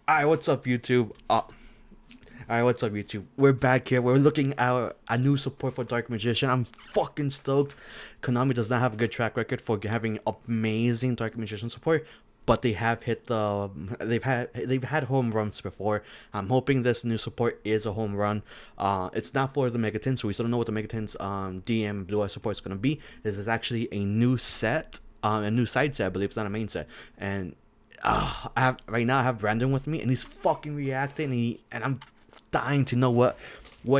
Alright, what's up, YouTube? Alright, what's up, YouTube? We're back here. We're looking at a new support for Dark Magician. I'm fucking stoked. Konami does not have a good track record for having amazing Dark Magician support, but they have hit the they've had home runs before. I'm hoping this new support is a home run. It's not for the megatins, so we still don't know what the megatins DM Blue Eye support is gonna be. This is actually a new set, a new side set. I believe it's not a main set, and I have right now. I have Brandon with me, and he's fucking reacting. And I'm dying to know what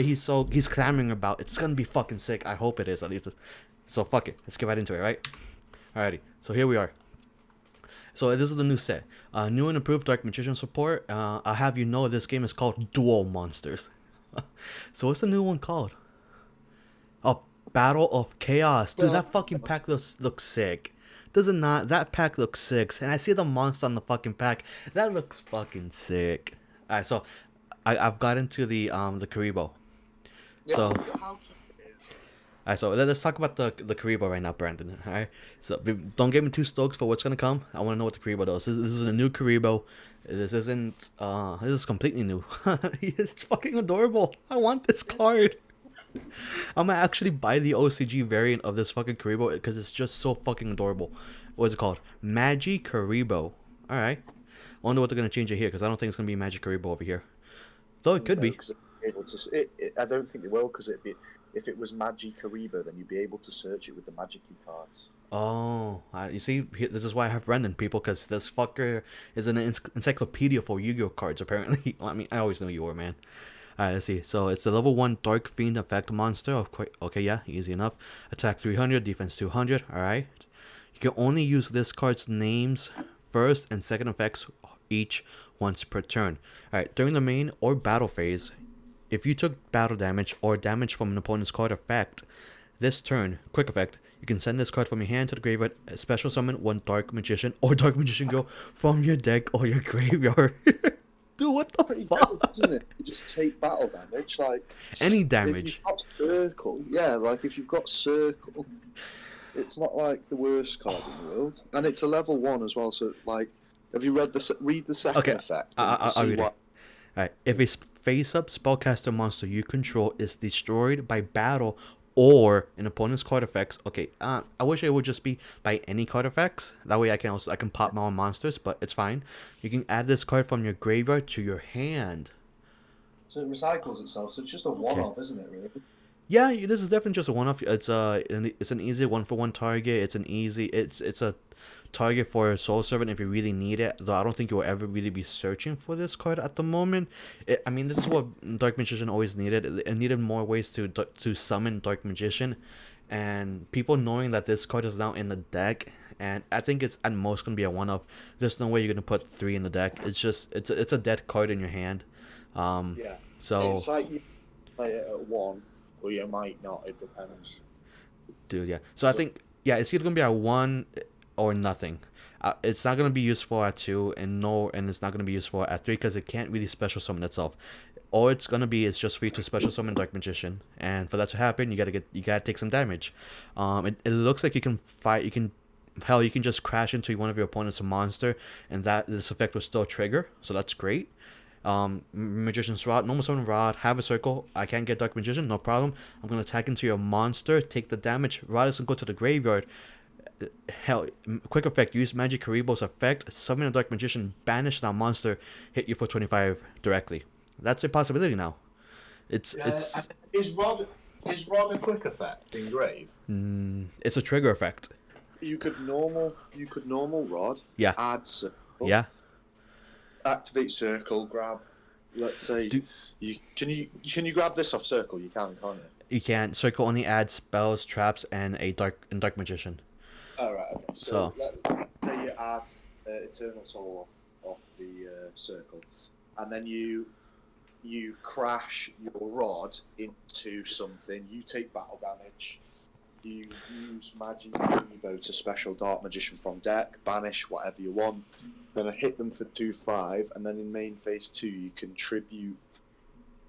he's clamoring about. It's gonna be fucking sick. I hope it is at least. So fuck it. Let's get right into it, right? Alrighty. So here we are. So this is the new set. New and improved Dark Magician support. I'll have you know this game is called Dual Monsters. So what's the new one called? Oh, Battle of Chaos. Dude, that fucking pack looks sick. Does it not? That pack looks sick. And I see the monster on the fucking pack. That looks fucking sick. Alright, so I've got into the Karibo. Yeah, So how cute it is. alright, so let's talk about the Karibo right now, Brandon. Alright. So don't get me too stoked for what's gonna come. I wanna know what the Karibo does. This is a new Karibo. This is completely new. It's fucking adorable. I want this card. I'm gonna actually buy the OCG variant of this fucking Karibo because it's just so fucking adorable. What is it called? Magi Karibo. Alright. I wonder what they're gonna change it here because I don't think it's gonna be Magic Karibo over here. Though it could No, be. because able to. I don't think they will, because it'd be if it was Magi Karibo, then you'd be able to search it with the Magic Key cards. Oh, you see, this is why I have Brendan, people, because this fucker is an encyclopedia for Yu-Gi-Oh cards, apparently. Well, I mean, I always knew you were, man. Alright, let's see. So, it's a level 1 Dark Fiend effect monster. Okay, yeah, easy enough. Attack 300, defense 200, alright. You can only use this card's names, first and second effects each once per turn. Alright, during the main or battle phase, if you took battle damage or damage from an opponent's card effect, this turn, quick effect, you can send this card from your hand to the graveyard, special summon one Dark Magician or Dark Magician Girl from your deck or your graveyard. Dude, what the Pretty good, fuck? isn't it? You just take battle damage, like Any if you've damage. got circle, yeah, like if you've got circle, it's not like the worst card in the world, and it's a level 1 as well. So, like, have you read the second Okay, effect, and you can I'll see read it. what? Alright, if a face-up spellcaster monster you control is destroyed by battle or an opponent's card effects, okay, I wish it would just be by any card effects. That way I can pop my own monsters, but it's fine. You can add this card from your graveyard to your hand. So it recycles itself. So it's just a Okay. one-off, isn't it? Really? Yeah, this is definitely just a one-off. It's an easy one-for-one target. It's a target for a Soul Servant if you really need it. Though I don't think you'll ever really be searching for this card at the moment. I mean, this is what Dark Magician always needed. It needed more ways to summon Dark Magician, and people knowing that this card is now in the deck. And I think it's at most gonna be a one-off. There's no way you're gonna put three in the deck. It's a dead card in your hand. Um, Yeah. so It's like you play it at 1, or you might not. It depends. Dude, yeah. So I think yeah, it's either gonna be at one or nothing. It's not gonna be useful at two, and it's not gonna be useful at three because it can't really special summon itself. All it's gonna be is just for you to special summon Dark Magician, and for that to happen, you gotta take some damage. It looks like you can fight. You can hell, you can just crash into one of your opponent's monster, and that this effect will still trigger. So that's great. Magician's Rod, normal summon Rod, have a circle. I can't get Dark Magician, no problem. I'm gonna attack into your monster, take the damage. Rod is gonna go to the graveyard. Hell, quick effect, use Magic Karibo's effect, summon a Dark Magician, banish that monster, hit you for 25 directly. That's a possibility now. It's Is Rod a quick effect in Grave? it's a trigger effect. You could normal rod, Yeah, add circle, yeah. activate circle, grab. Let's say Do you grab this off circle? You can't you? you can circle only adds spells, traps, and Dark Magician. All right. Okay. So Let's say you add Eternal Soul off the circle, and then you crash your rod into something. You take battle damage. You use Magic Ebo to special Dark Magician from deck, banish whatever you want. Then I hit them for 2/5, and then in main phase 2 you contribute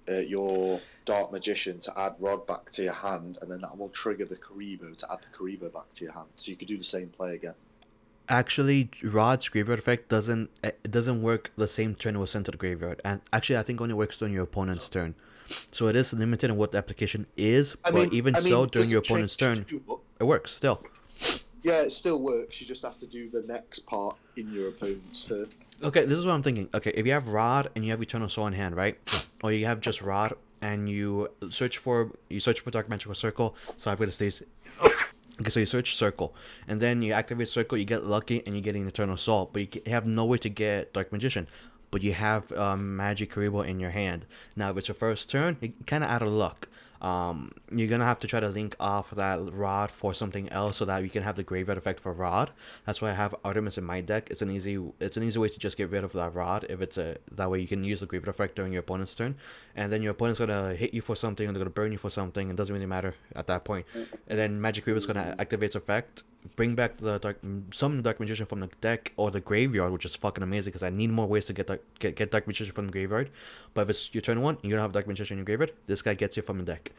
your Dark Magician to add Rod back to your hand, and then that will trigger the Karibo to add the Karibo back to your hand. So you could do the same play again. Actually, Rod's graveyard effect doesn't work the same turn it was sent to the graveyard, and actually I think only works during your opponent's turn. So it is limited in what the application is, but even so, during does your it opponent's change turn, too much? it works still. Yeah, it still works. You just have to do the next part in your opponent's turn. Okay, this is what I'm thinking. Okay, if you have Rod and you have Eternal Soul in hand, right? Or you have just Rod and you search for Dark Magical Circle. So I'm gonna stay. Okay, so you search Circle, and then you activate Circle. You get lucky, and you get an Eternal Soul, but you have no way to get Dark Magician. But you have Magic Karibo in your hand. Now, if it's your first turn, you're kind of out of luck. You're gonna have to try to link off that Rod for something else so that you can have the graveyard effect for Rod. That's why I have Artemis in my deck. It's an easy way to just get rid of that Rod if it's a that way you can use the graveyard effect during your opponent's turn, and then your opponent's gonna hit you for something and they're gonna burn you for something. It doesn't really matter at that point. And then Magic Karibo is gonna activate its effect, bring back the some Dark Magician from the deck or the graveyard, which is fucking amazing because I need more ways to get Dark Magician from the graveyard. But if it's your turn one and you don't have Dark Magician in your graveyard, this guy gets you from the deck,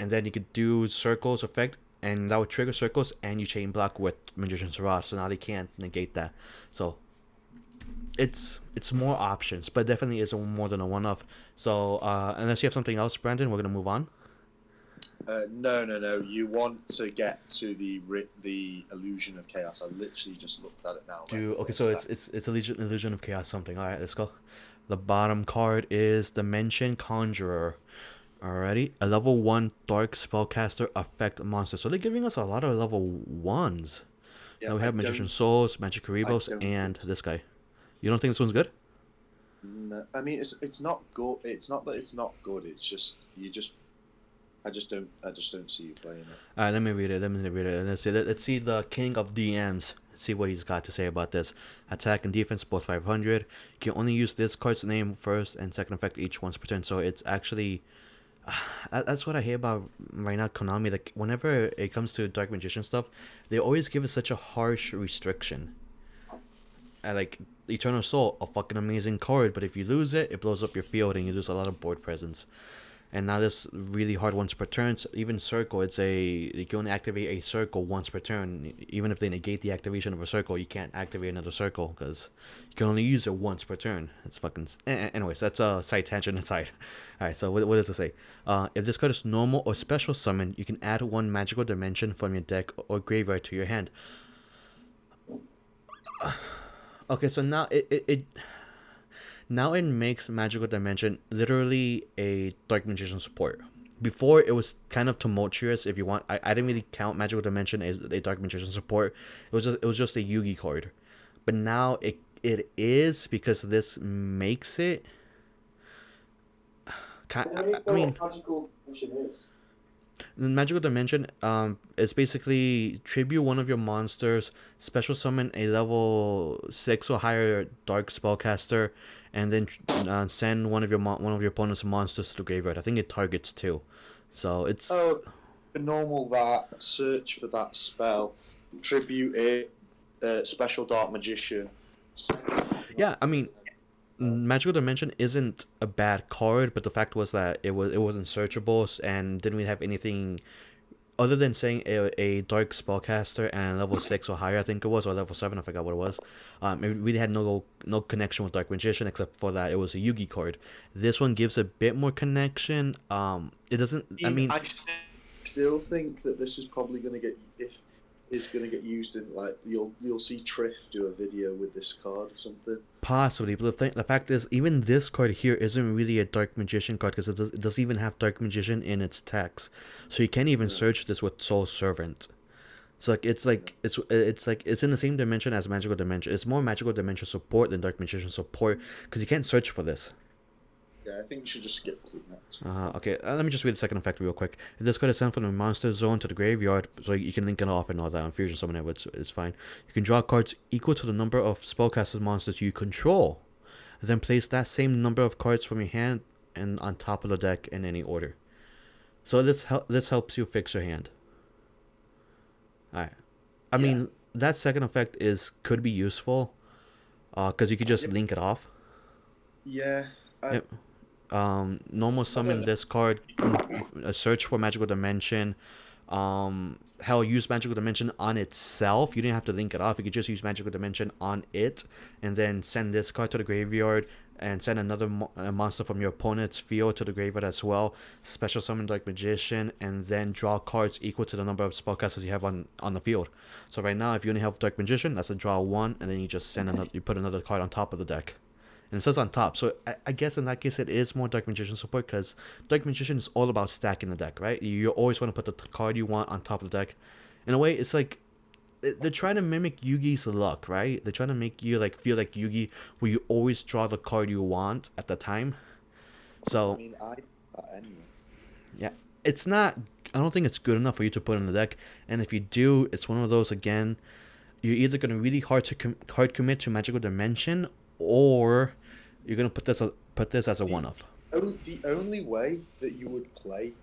and then you could do Circles effect, and that would trigger Circles, and you chain block with Magician's Rod, so now they can't negate that. So it's more options, but definitely is more than a one off. So unless you have something else, Brandon, we're gonna move on. No. You want to get to the illusion of chaos. I literally just looked at it now. Okay, so it's illusion of chaos something. All right, let's go. The bottom card is Dimension Conjurer. Alrighty, a level 1 Dark Spellcaster effect monster. So they're giving us a lot of level 1s. Yeah, Now we have Magician Souls, Magic Karibos, and this guy. You don't think this one's good? No, I mean it's not good. It's not that it's not good. It's just I just don't see you playing it. Alright, let me read it. Let's see the King of DMs. Let's see what he's got to say about this. Attack and defense both 500. You can only use this card's name first and second effect each once per turn. So it's actually that's what I hate about right now Konami. Like whenever it comes to Dark Magician stuff, they always give it such a harsh restriction. Like Eternal Soul, a fucking amazing card, but if you lose it, it blows up your field and you lose a lot of board presence. And now this really hard once per turn. So even Circle, you can only activate a Circle once per turn. Even if they negate the activation of a Circle, you can't activate another Circle because you can only use it once per turn. It's fucking. Anyways, that's a side tangent aside. All right, so what does it say? If this card is normal or special summon, you can add one magical dimension from your deck or graveyard to your hand. Okay, so now it makes Magical Dimension literally a Dark Magician support. Before it was kind of tumultuous. If you want, I didn't really count Magical Dimension as a Dark Magician support. It was just a Yugi card, but now it is because this makes it. I mean, Magical Dimension is. the Magical Dimension is basically tribute one of your monsters, special summon a level 6 or higher Dark Spellcaster, and then send one of your opponent's monsters to the graveyard. I think it targets two, so it's Normal that search for that spell, tribute it, special Dark Magician. yeah. I mean, Magical Dimension isn't a bad card, but the fact was that it wasn't searchable and didn't really have anything other than saying a Dark Spellcaster and level 6 or higher, I think it was, or level 7, I forgot what it was. It really had no connection with Dark Magician except for that it was a Yugi card. This one gives a bit more connection. It doesn't. I mean, I still think that this is probably going to get used in, like, you'll see Triff do a video with this card or something. possibly, but the fact is, even this card here isn't really a Dark Magician card because it doesn't even have Dark Magician in its text, so you can't even search this with Soul Servant. So it's in the same dimension as Magical Dimension. It's more Magical Dimension support than Dark Magician support because you can't search for this. Yeah, I think you should just skip to the next. Okay, let me just read the second effect real quick. If this card is sent from the monster zone to the graveyard, so you can link it off and all that, and fusion summon it, it's fine. You can draw cards equal to the number of spellcaster monsters you control. Then place that same number of cards from your hand and on top of the deck in any order. So this helps you fix your hand. Alright. I mean, that second effect could be useful, because you could just link it off. Yeah. Yep. Normal summon this card, a search for Magical Dimension, Hell, use Magical Dimension on itself. You didn't have to link it off. You could just use Magical Dimension on it, and then send this card to the graveyard, and send another monster from your opponent's field to the graveyard as well. Special summon Dark Magician, and then draw cards equal to the number of spellcasters you have on the field. So right now, if you only have Dark Magician, that's a draw 1, and then you just send another. You put another card on top of the deck. And it says on top. So I guess in that case it is more Dark Magician support, because Dark Magician is all about stacking the deck, right? You always want to put the card you want on top of the deck. In a way, it's like they're trying to mimic Yugi's luck, right? They're trying to make you like feel like Yugi, where you always draw the card you want at the time. So I mean, anyway. Yeah, it's not. I don't think it's good enough for you to put in the deck. And if you do, it's one of those again. You're either gonna really hard commit to Magical Dimension, or you're gonna put this as a one-off. The only way that you would play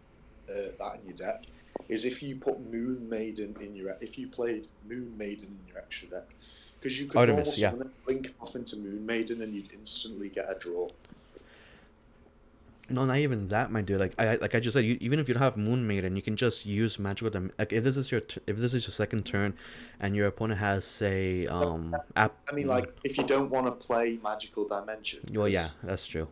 that in your deck is if you put Moon Maiden in your. If you played Moon Maiden in your extra deck, because you could Artemis, yeah. link off into Moon Maiden and you'd instantly get a draw. No, not even that, my dude. Like I just said, even if you don't have Moon Maiden, you can just use Magical Dimension. Like if this is your second turn, and your opponent has, say, I mean, like if you don't want to play Magical Dimension. Well, yeah, that's true.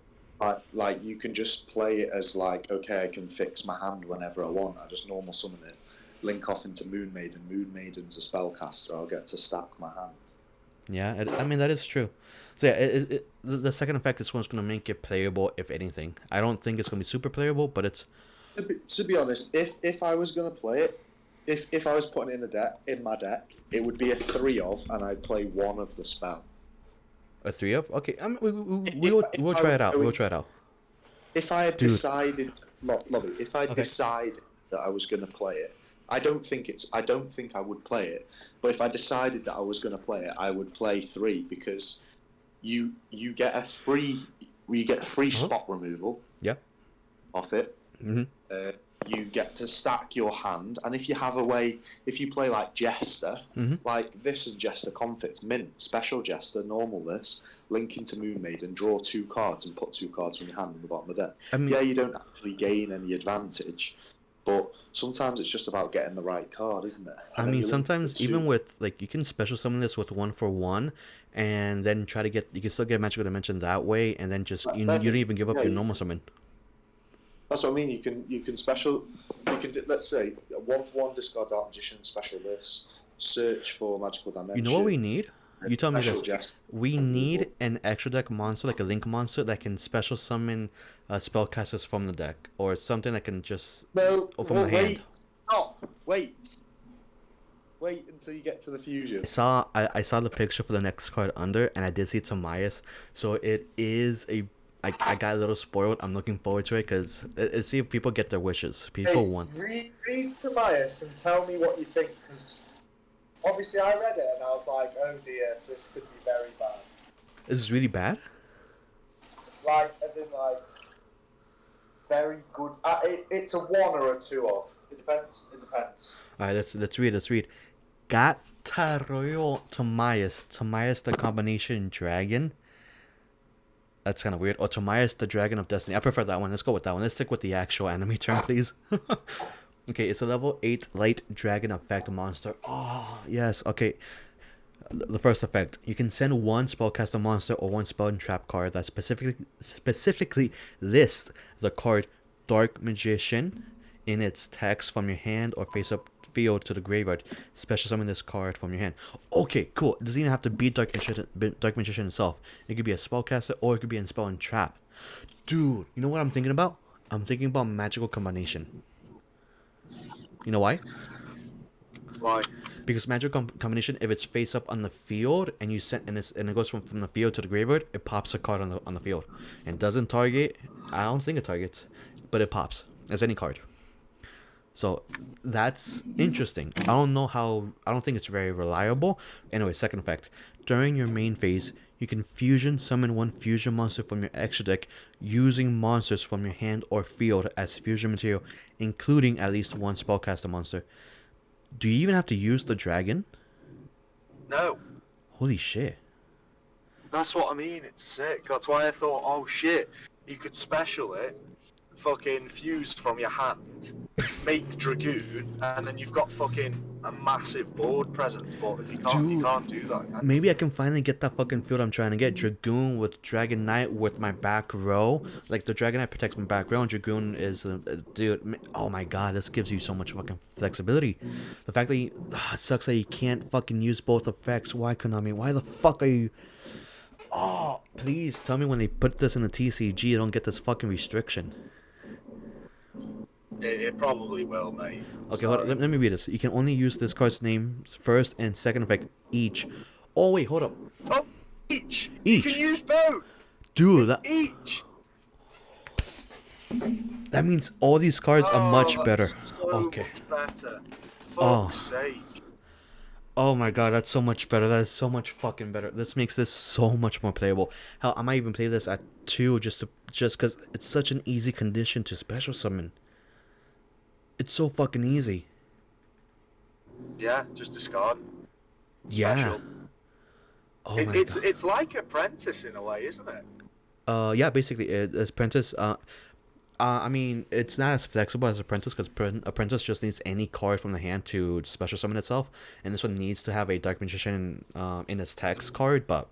Like you can just play it as like, okay, I can fix my hand whenever I want. I just normal summon it, link off into Moon Maiden. Moon Maiden's a spellcaster. I'll get to stack my hand. Yeah, I mean that is true. So yeah, the second effect is what's gonna make it playable, if anything. I don't think it's gonna be super playable, but it's. To be honest, if I was gonna play it, if I was putting it in my deck, it would be a 3 of, and I'd play 1 of the spell. A 3 of? Okay, we'll try it out. We'll try it out. If I had decided, Lobby, if I Okay. decided that I was gonna play it, I don't think I would play it. But if I decided that I was going to play it, I would play 3, because you get free spot removal. Yeah. Off it. Mm-hmm. You get to stack your hand, and if you have a way, if you play like Jester, like this and Jester Conflicts, mint, special Jester, normal this, link into Moon Maiden, draw 2 cards and put 2 cards from your hand in the bottom of the deck. I mean, yeah, you don't actually gain any advantage, but sometimes it's just about getting the right card, isn't it? I mean, sometimes even with, like, you can special summon this with 1-for-1, and then try to get, you can still get Magical Dimension that way, and then just, you don't even give up your normal summon. That's what I mean. You can special. You can let's say 1-for-1 discard Dark Magician, special this, search for Magical Dimension. You know what we need? You tell me this. Jest. We need an extra deck monster, like a Link monster, that can special summon spellcasters from the deck, or something that can just from the hand. Stop. Wait until you get to the fusion. I saw the picture for the next card under, and I did see Tamias, so it is a. I got a little spoiled. I'm looking forward to it, because let's see if people get their wishes. People want. Read Tamias and tell me what you think, because obviously I read it and I was like, oh dear, this could be very bad. Is this really bad? Like, as in, like, very good. It's a 1 or a 2 of. It depends. Alright, let's read. Gataroyo Tamias the combination dragon. That's kind of weird. Or Tamias the Dragon of Destiny. I prefer that one. Let's go with that one. Let's stick with the actual anime term, please. Okay, it's a level 8 light dragon effect monster. Oh, yes. Okay. The first effect. You can send 1 spellcaster monster or 1 spell and trap card that specifically lists the card Dark Magician in its text from your hand or face-up field to the graveyard. Special summon this card from your hand. Okay, cool. It doesn't even have to be Dark Magician itself. It could be a spellcaster, or it could be a spell and trap. Dude, you know what I'm thinking about? I'm thinking about Magical Combination. You know why? Why? Because Magical Combination, if it's face up on the field and you send and it goes from the field to the graveyard, it pops a card on the field. And it doesn't target. I don't think it targets, but it pops as any card. So that's interesting. I don't think it's very reliable. Anyway, second effect. During your main phase, you can fusion summon 1 fusion monster from your extra deck using monsters from your hand or field as fusion material, including at least 1 spellcaster monster. Do you even have to use the dragon? No. Holy shit. That's what I mean, it's sick. That's why I thought, oh shit, you could special it, fucking fuse from your hand, make Dragoon, and then you've got fucking a massive board presence. But if you Dude. can't do that. Can you? Maybe I can finally get that fucking field I'm trying to get. Dragoon with Dragon Knight with my back row. Like, the Dragon Knight protects my back row, and Dragoon is... dude, oh my god, this gives you so much fucking flexibility. The fact that it sucks that you can't fucking use both effects. Why, Konami? Why the fuck are you... Oh, please tell me when they put this in the TCG, you don't get this fucking restriction. It probably will, mate. Okay, hold on. Let me read this. You can only use this card's name first and second effect each. Oh, wait, hold up. Oh, each. Each. You can use both. Dude, that... Each. That means all these cards are much better. So Okay. much better. Oh. Fuck's sake. Oh my god, that's so much better. That is so much fucking better. This makes this so much more playable. Hell, I might even play this at 2 just because it's such an easy condition to special summon. It's so fucking easy. Yeah, just discard. Yeah. Special. Oh my It's god. it's like Apprentice in a way, isn't it? Yeah, basically, it's Apprentice. I mean, it's not as flexible as Apprentice because Apprentice just needs any card from the hand to special summon itself, and this one needs to have a Dark Magician in its text card. But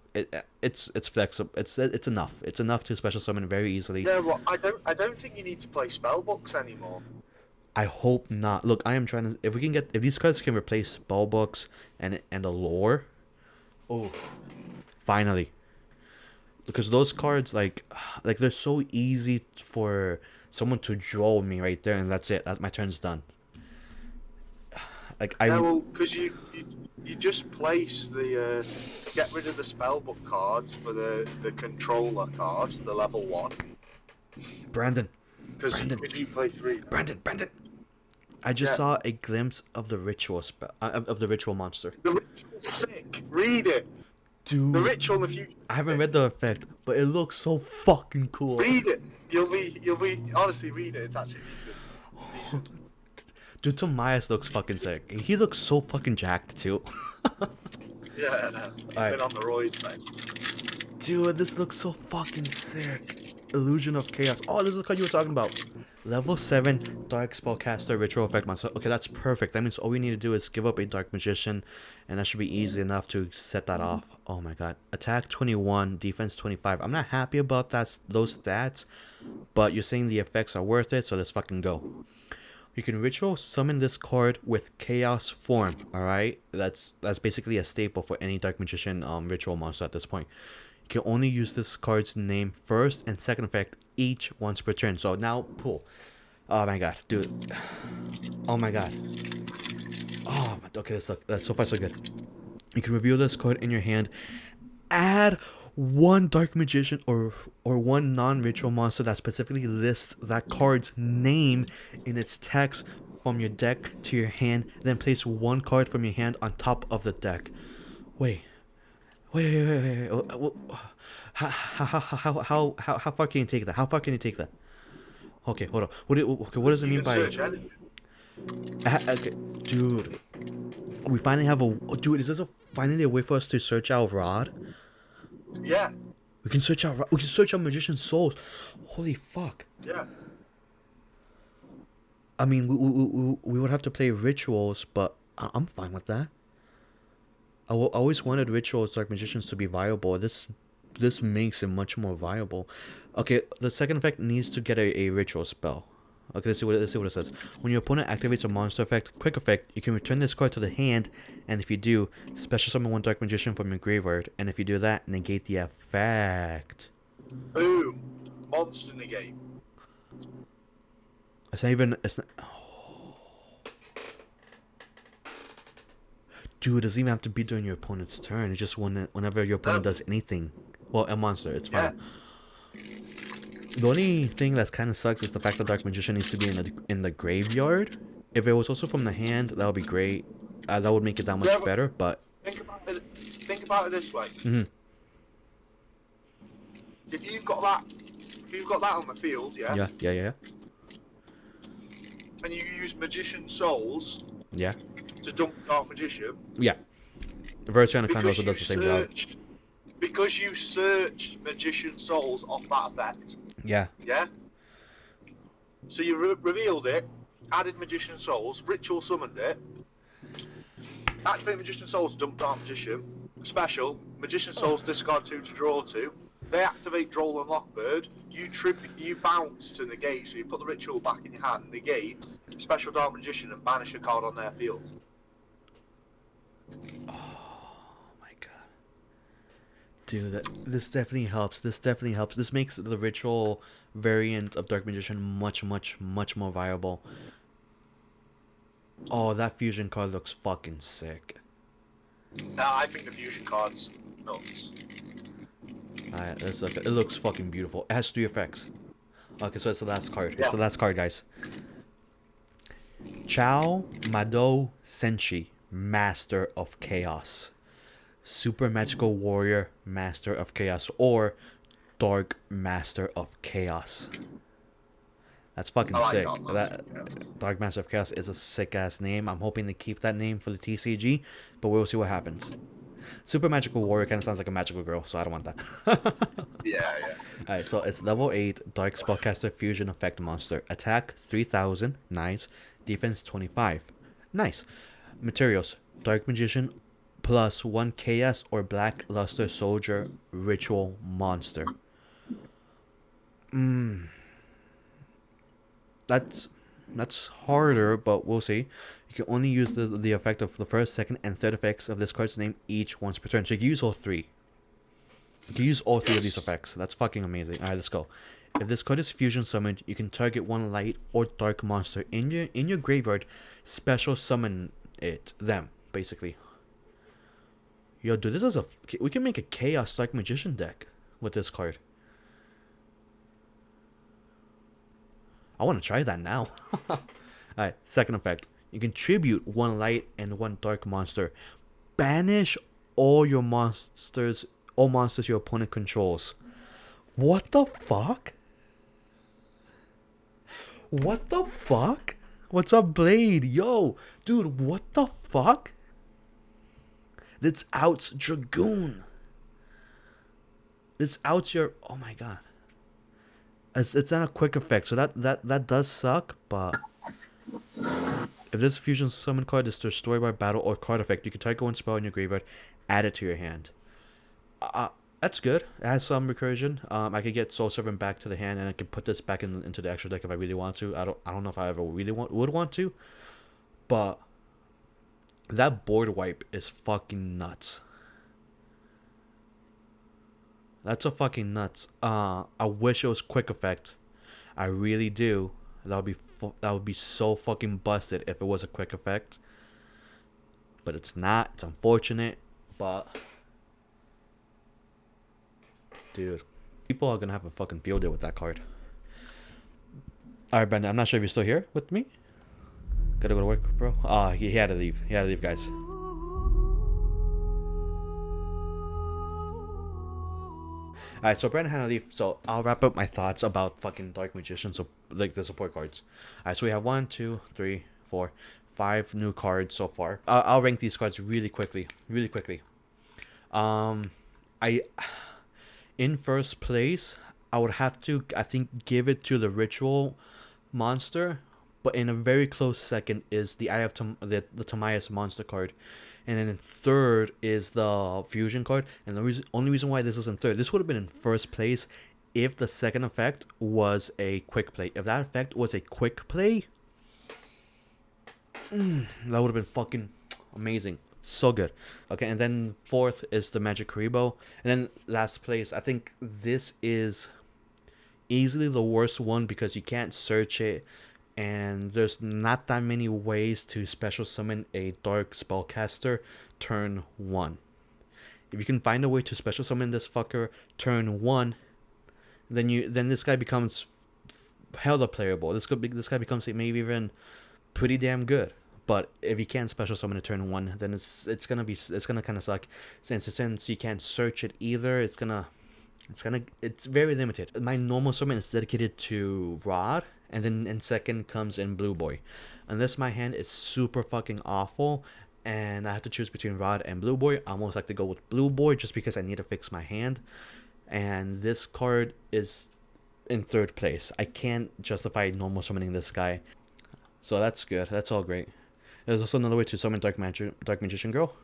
it's flexible. It's enough. It's enough to special summon very easily. Yeah, well, I don't think you need to play spell books anymore. I hope not. Look, I am trying to. If these cards can replace spell books and the lore, oh, finally. Because those cards, like they're so easy for someone to draw me right there, and that's it. My turn's done. Like No, well, because you just place the get rid of the spellbook cards for the controller cards, the level 1. Brandon, Because you play 3. Brandon. I just saw a glimpse of the ritual spell of the ritual monster. The ritual's sick. Read it. Dude, The ritual in the future. I haven't read the effect, but it looks so fucking cool. Read it. You'll be honestly read it. It's actually decent. Dude, Tomias looks fucking sick. He looks so fucking jacked too. Yeah, no. He's Alright. been on the roids, mate. Dude, this looks so fucking sick. Illusion of Chaos. Oh, this is the card you were talking about. Level 7 Dark Spellcaster Ritual Effect Monster. Okay, that's perfect. That means all we need to do is give up a Dark Magician, and that should be easy enough to set that off. Oh my god. Attack 21, Defense 25. I'm not happy about those stats, but you're saying the effects are worth it, so let's fucking go. You can ritual summon this card with Chaos form, alright? That's basically a staple for any Dark Magician ritual monster at this point. You can only use this card's name first and second effect each once per turn. So now pull. Oh my god, dude. Oh my god. Oh, okay, that's so far so good. You can reveal this card in your hand. Add one Dark Magician or one non-ritual monster that specifically lists that card's name in its text from your deck to your hand. Then place one card from your hand on top of the deck. Wait. How far can you take that? How far can you take that? Okay, hold on. What does it mean by? Okay, dude. We finally have a. Dude, is this finally a way for us to search out Rod? Yeah. We can search out. We can search out Magician Souls. Holy fuck. Yeah. I mean, we would have to play rituals, but I'm fine with that. I always wanted rituals Dark Magicians to be viable. This makes it much more viable. Okay, the second effect needs to get a ritual spell. Okay, let's see what it says. When your opponent activates a monster effect, quick effect, you can return this card to the hand, and if you do, special summon one Dark Magician from your graveyard, and if you do that, negate the effect. Boom. Monster negate. It's not even. Dude, it doesn't even have to be during your opponent's turn. It's just whenever your opponent does anything. Well, a monster, it's fine. Yeah. The only thing that's kind of sucks is the fact that Dark Magician needs to be in the graveyard. If it was also from the hand, that would be great. That would make it that much better. But think about it this way. Mm-hmm. If you've got that on the field, yeah. Yeah. And you use Magician Souls. Yeah. To dump Dark Magician. Yeah. The Virtual Anaconda also does the same job. Because you searched Magician Souls off that effect. Yeah. Yeah? So you revealed it, added Magician Souls, ritual summoned it. Activate Magician Souls, dump Dark Magician. Special, Magician Souls discard 2 to draw 2. They activate Droll and Lockbird. You bounce to negate, so you put the ritual back in your hand, negate, Special Dark Magician, and banish a card on their field. My god. Dude, this definitely helps. This makes the ritual variant of Dark Magician much more viable. Oh, that fusion card looks fucking sick. I think the fusion card's nuts. Alright, let's look. It looks fucking beautiful. It has 3 effects. Okay, so it's the last card. Yeah. It's the last card, guys. Chao Mado Senshi, Master of Chaos. Super Magical Warrior, Master of Chaos. Or Dark Master of Chaos. That's fucking sick. Dark Master of Chaos is a sick ass name. I'm hoping to keep that name for the TCG, but we'll see what happens. Super Magical Warrior kind of sounds like a magical girl, so I don't want that. Yeah. Alright, so it's level 8 Dark Spellcaster Fusion Effect Monster. Attack 3000, nice. Defense 25, nice. Materials: Dark Magician plus 1 Chaos or Black Luster Soldier Ritual Monster. That's harder, but we'll see. You can only use the effect of the first, second, and third effects of this card's name each once per turn. So you can use all 3. You can use all 3 of these effects. That's fucking amazing. Alright, let's go. If this card is fusion summoned, you can target 1 light or dark monster in your graveyard, special summon them, basically. Yo, dude, this is we can make a Chaos Dark Magician deck with this card. I want to try that now. Alright, second effect. You can tribute 1 light and 1 dark monster. Banish all monsters your opponent controls. What the fuck? What the fuck? What's up, Blade? Yo, dude, what the fuck? This outs Dragoon. This outs your... Oh my god. It's not a quick effect, so that does suck, but... If this fusion summon card is destroyed by battle or card effect, you can target 1 spell in your graveyard, add it to your hand. That's good. It has some recursion. I could get Soul Servant back to the hand, and I can put this back into the extra deck if I really want to. I don't know if I ever really would want to, but that board wipe is fucking nuts. That's a fucking nuts. I wish it was quick effect. I really do. That would be so fucking busted if it was a quick effect. But it's not. It's unfortunate, but dude, people are gonna have a fucking field day with that card. Alright, Brendan, I'm not sure if you're still here with me. Gotta go to work, bro. He had to leave. He had to leave, guys. Alright, so Brandon had to leave, so I'll wrap up my thoughts about fucking Dark Magician, so like the support cards. Alright, so we have 1, 2, 3, 4, 5 new cards so far. I'll rank these cards really quickly. In first place, I would have to, I think, give it to the Ritual Monster, but in a very close second is the Eye of the Timaeus Monster card. And then in third is the Fusion card. And the only reason why this is in third, this would have been in first place if the second effect was a quick play. If that effect was a quick play, that would have been fucking amazing. So good. Okay, and then fourth is the Magic Karibo. And then last place, I think this is easily the worst one because you can't search it. And there's not that many ways to special summon a Dark Spellcaster turn 1. If you can find a way to special summon this fucker turn 1, then this guy becomes hella playable. This guy becomes maybe even pretty damn good. But if you can't special summon a turn 1, then it's gonna kind of suck. Since you can't search it either, it's very limited. My normal summon is dedicated to Rod. And then in second comes in Blue Boy. Unless my hand is super fucking awful and I have to choose between Rod and Blue Boy, I almost like to go with Blue Boy just because I need to fix my hand. And this card is in third place. I can't justify normal summoning this guy. So that's good. That's all great. There's also another way to summon Dark Magician Girl.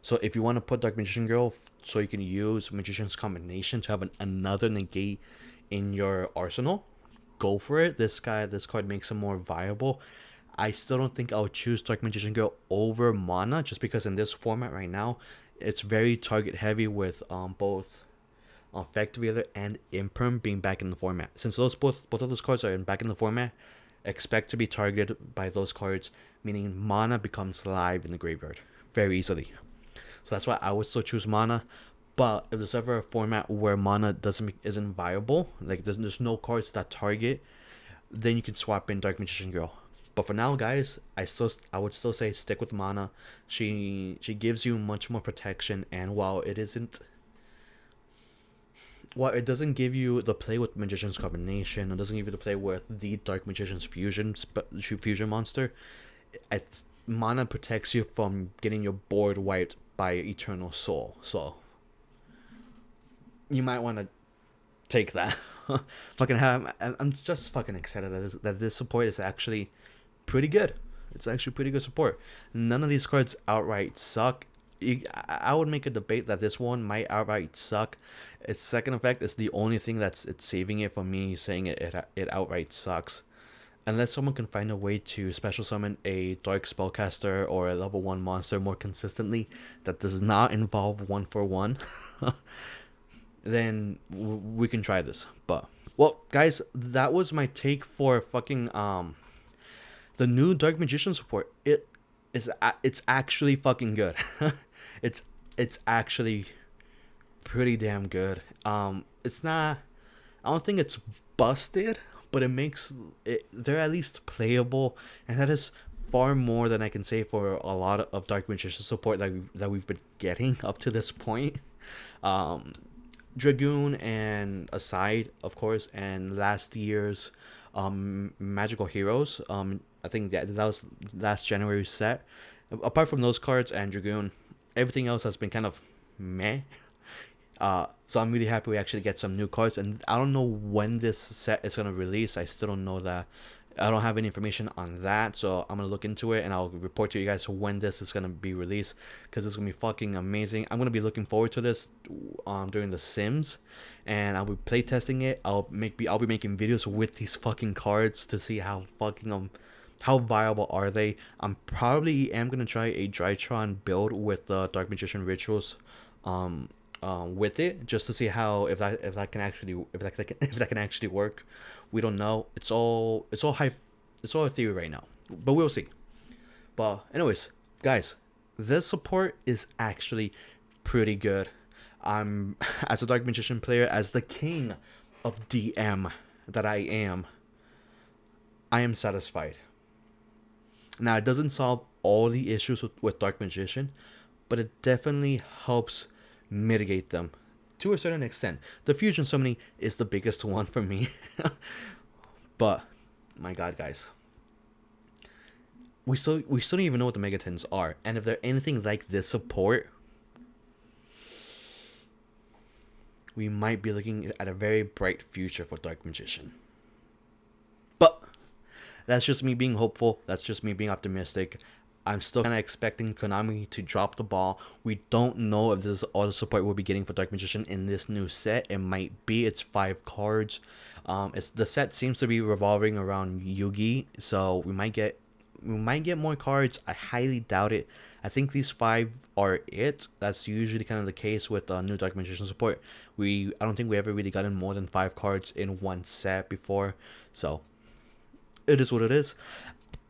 So if you want to put Dark Magician Girl, so you can use Magician's Combination to have another negate in your arsenal, go for it. This card makes it more viable. I still don't think I'll choose Dark Magician Girl over Mana, just because in this format right now, it's very target heavy with both Factory Other and Imperm being back in the format. Since both of those cards are back in the format, expect to be targeted by those cards, meaning Mana becomes live in the graveyard very easily. So that's why I would still choose Mana. But if there's ever a format where Mana isn't viable, like there's no cards that target, then you can swap in Dark Magician Girl. But for now, guys, I would still say stick with Mana. She gives you much more protection, and while it doesn't give you the play with Magician's Combination, it doesn't give you the play with the Dark Magician's fusion monster. Mana protects you from getting your board wiped by Eternal Soul. So you might want to take that. I'm just fucking excited that this support is actually pretty good. It's actually pretty good support. None of these cards outright suck. I would make a debate that this one might outright suck. Its second effect is the only thing it's saving it from me saying it outright sucks. Unless someone can find a way to special summon a Dark Spellcaster or a level 1 monster more consistently that does not involve 1-for-1, then we can try this. But, well, guys, that was my take for fucking the new Dark Magician support. It's actually fucking good. it's actually pretty damn good. It's not, I don't think it's busted, but it makes it, they're at least playable, and that is far more than I can say for a lot of Dark Magician support that we've been getting up to this point. Dragoon and Aside, of course, and last year's Magical Heroes. I think that was last January set. Apart from those cards and Dragoon, everything else has been kind of meh. So I'm really happy we actually get some new cards, and I don't know when this set is gonna release. I still don't know that. I don't have any information on that, so I'm gonna look into it and I'll report to you guys when this is gonna be released, because it's gonna be fucking amazing. I'm gonna be looking forward to this during the Sims, and I'll be playtesting it. I'll be making videos with these fucking cards to see how fucking how viable are they. I'm probably gonna try a Drytron build with the Dark Magician Rituals with it, just to see how if that can actually work. We don't know. It's all hype. It's all a theory right now, but we'll see. But anyways, guys, this support is actually pretty good. I'm as a Dark Magician player, as the king of DM that I am satisfied. Now, it doesn't solve all the issues with Dark Magician, but it definitely helps mitigate them to a certain extent. The fusion summoning is the biggest one for me. But my god, guys, we still don't even know what the megatins are, and if they're anything like this support, we might be looking at a very bright future for Dark Magician. But that's just me being hopeful. That's just me being optimistic. I'm still kind of expecting Konami to drop the ball. We don't know if this is all the support we'll be getting for Dark Magician in this new set. It might be. It's 5 cards. The set seems to be revolving around Yugi, so we might get more cards. I highly doubt it. I think these 5 are it. That's usually kind of the case with new Dark Magician support. I don't think we ever really gotten more than 5 cards in one set before. So it is what it is.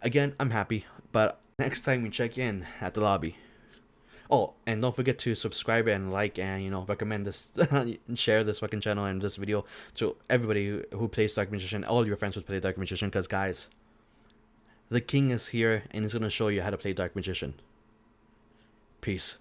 Again, I'm happy, but next time we check in at the lobby. Oh, and don't forget to subscribe and like and recommend this and share this fucking channel and this video to everybody who plays Dark Magician. All your friends would play Dark Magician, because guys, the king is here and he's gonna show you how to play Dark Magician. Peace.